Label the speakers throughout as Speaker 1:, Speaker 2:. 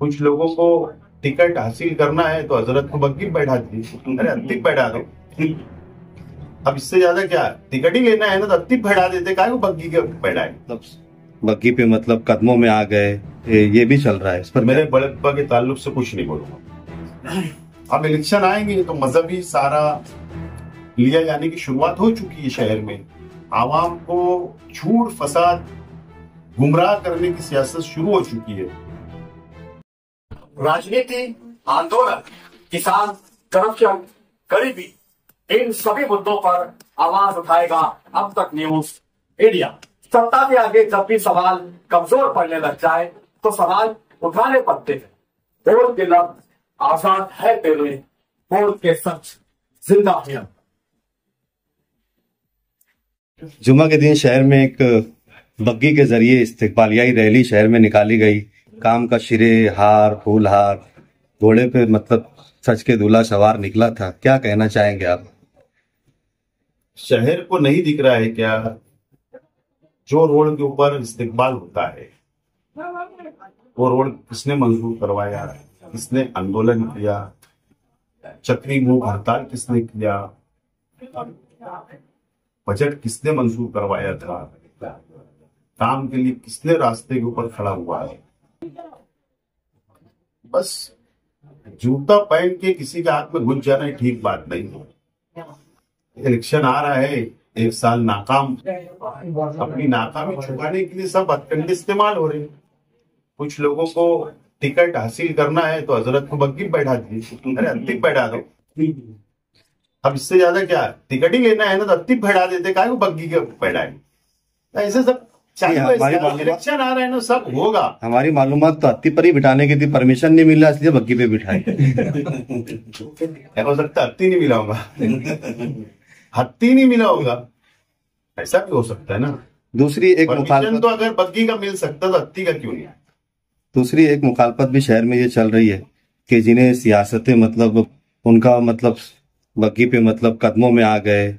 Speaker 1: कुछ लोगों को टिकट हासिल करना है तो हजरत को बग्गी बैठा दी, अरे अत्तिक बैठा दो। अब इससे ज्यादा क्या, टिकट ही लेना है ना तो अत्तिक बैठा देते, काहे को बग्गी के बैठाए।
Speaker 2: बग्गी पे मतलब कदमों में आ गए, ये भी चल रहा है। इस पर
Speaker 1: मेरे बड़े पापा के ताल्लुक से कुछ नहीं बोलूंगा। अब इलेक्शन आएंगे तो मजहबी सारा लिया जाने की शुरुआत हो चुकी है शहर में। आवाम को झूठ फसाद गुमराह करने की सियासत शुरू हो चुकी है।
Speaker 3: राजनीति, आंदोलन, किसान, करप्शन, गरीबी, इन सभी मुद्दों पर आवाज उठाएगा अब तक न्यूज इंडिया। सत्ता के आगे जब भी सवाल कमजोर पड़ने लग जाए तो सवाल उठाने पड़ते हैं। वोट के लफ्ज आजाद है तेरे, वोट के सच जिंदा है।
Speaker 2: जुम्मा के दिन शहर में एक बग्गी के जरिए इस्तिकबालियाई रैली शहर में निकाली गई। काम का शिरे, हार, फूल हार, घोड़े पे मतलब सच के दूल्हा सवार निकला था। क्या कहना चाहेंगे आप?
Speaker 1: शहर को नहीं दिख रहा है क्या जो रोड के ऊपर इस्तिकबाल होता है वो रोड किसने मंजूर करवाया, किसने आंदोलन किया, चक्री मुंह हड़ताल किसने किया, बजट किसने मंजूर करवाया था, काम के लिए किसने रास्ते के ऊपर खड़ा हुआ है। बस जूता पहन के किसी के हाथ में घुस जाना ठीक बात नहीं है। इलेक्शन आ रहा है, एक साल नाकाम, अपनी नाकामी छुपाने के लिए सब हथकंडे इस्तेमाल हो रहे हैं। कुछ लोगों को टिकट हासिल करना है तो हजरत को बग्गी बैठा दी, अरे अत्तिक बैठा दो। अब इससे ज्यादा क्या, टिकट ही लेना है ना तो अत्तिक बैठा देते, काहे को बग्गी के बैठाए। ऐसे सब इलेक्शन आ रहे हैं ना, सब होगा।
Speaker 2: हमारी मालूमात तो हत्ती पर ही बिठाने की थी, परमिशन नहीं मिला इसलिए बग्गी पे बिठाए।
Speaker 1: हो सकता हत्ती नहीं मिला होगा, हत्ती नहीं मिला होगा, ऐसा भी हो सकता है ना।
Speaker 2: दूसरी एक
Speaker 1: मुखालफत तो अगर बग्गी का मिल सकता तो हत्ती का क्यों नहीं।
Speaker 2: दूसरी एक मुखालफत भी शहर में ये चल रही है कि जिन्हें सियासतें मतलब उनका मतलब बग्गी पे मतलब कदमों में आ गए,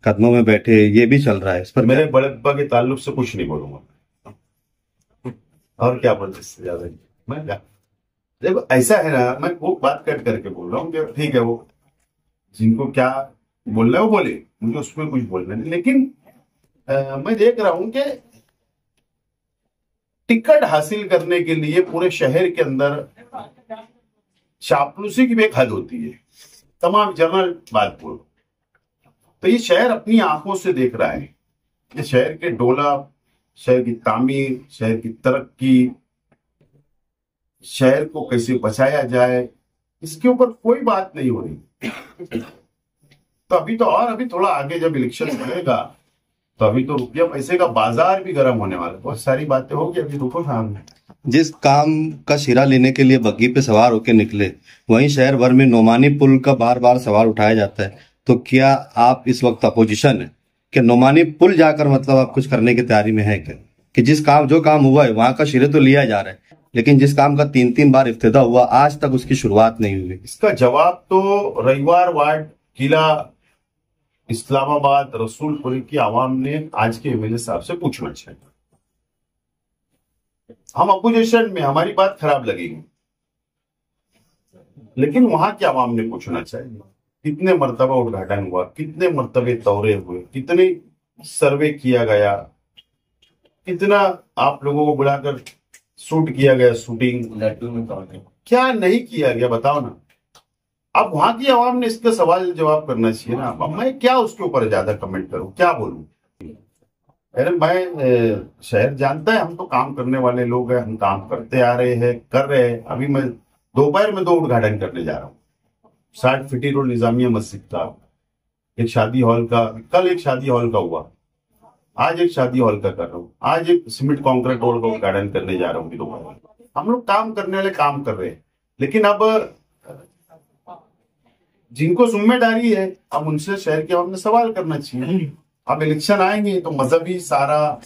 Speaker 2: कदमों में बैठे, ये भी चल रहा है। इस पर
Speaker 1: मेरे बड़े पापा के ताल्लुक से कुछ नहीं बोलूंगा और क्या बोलते इससे ज्यादा। मैं क्या, देखो ऐसा है ना, मैं वो बात कट करके बोल रहा हूँ कि ठीक है, वो जिनको क्या बोलना है वो बोले, मुझे उसमें कुछ बोलना नहीं। लेकिन मैं देख रहा हूं कि टिकट हासिल करने के लिए पूरे शहर के अंदर चापलूसी की भी एक हद होती है। तमाम जनरल बात बोलो तो ये शहर अपनी आंखों से देख रहा है कि शहर के डोला, शहर की तामीर, शहर की तरक्की, शहर को कैसे बचाया जाए, इसके ऊपर कोई बात नहीं हो रही। तो अभी थोड़ा आगे जब इलेक्शन होगा तो अभी तो रुपया पैसे का बाजार भी गर्म होने वाला है, बहुत सारी बातें होगी। अभी रुको सामने।
Speaker 2: जिस काम का शिरा लेने के लिए बग्गी पे सवार होकर निकले, वहीं शहर भर में नोमानी पुल का बार बार सवाल उठाया जाता है। तो क्या आप इस वक्त अपोजिशन है कि नोमानी पुल जाकर मतलब आप कुछ करने की तैयारी में है क्या? कि जो काम हुआ है वहां का शिरे तो लिया जा रहा है, लेकिन जिस काम का 3-3 बार इफ्तिदा हुआ आज तक उसकी शुरुआत नहीं हुई।
Speaker 1: इसका जवाब तो रविवार वार्ड, किला, इस्लामाबाद, रसूलपुर की आवाम ने आज के एमएलए साहब से पूछना चाहिए। हम अपोजिशन में, हमारी बात खराब लगेगी, लेकिन वहां की आवाम ने पूछना चाहिए। कितने मर्तबा उद्घाटन हुआ, कितने मर्तबे दौरे हुए, कितने सर्वे किया गया, कितना आप लोगों को बुलाकर शूट किया गया, शूटिंग क्या नहीं किया गया, बताओ ना। अब वहां की आवाम ने इसका सवाल जवाब करना चाहिए ना। अब मैं क्या उसके ऊपर ज्यादा कमेंट करूं, क्या बोलूं। अरे मैं शहर जानता है, हम तो काम करने वाले लोग हैं, हम काम करते आ रहे हैं, कर रहे हैं। अभी मैं दोपहर में 2 उद्घाटन करने जा रहा हूँ। 60 फिटी रोड निजामिया मस्जिद का, एक शादी हॉल का, कल एक शादी हॉल का हुआ, आज एक शादी हॉल का कर रहा हूँ, आज एक सीमेंट कॉन्क्रीट रोड का उद्घाटन करने जा रहा हूँ दोपहर। हम लोग काम करने वाले काम कर रहे हैं, लेकिन अब जिनको जिम्मेदारी है अब उनसे शहर के हमने सवाल करना चाहिए। अब इलेक्शन आएंगे तो मजहबी सारा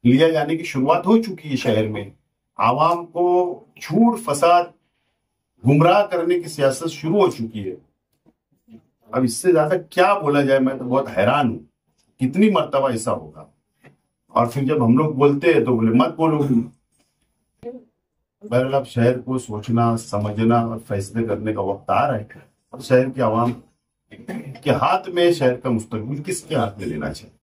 Speaker 1: लिया जाने की शुरुआत हो चुकी है शहर में। आवाम को झूठ फसाद गुमराह करने की सियासत शुरू हो चुकी है। अब इससे ज्यादा क्या बोला जाए, मैं तो बहुत हैरान हूं कितनी मर्तबा ऐसा होगा। और फिर जब हम लोग बोलते हैं तो बोले मत बोलो। बहरहाल अब शहर को सोचना, समझना और फैसले करने का वक्त आ रहा है। अब शहर की आवाम के हाथ में शहर का मुस्तकबिल किसके हाथ में लेना चाहिए।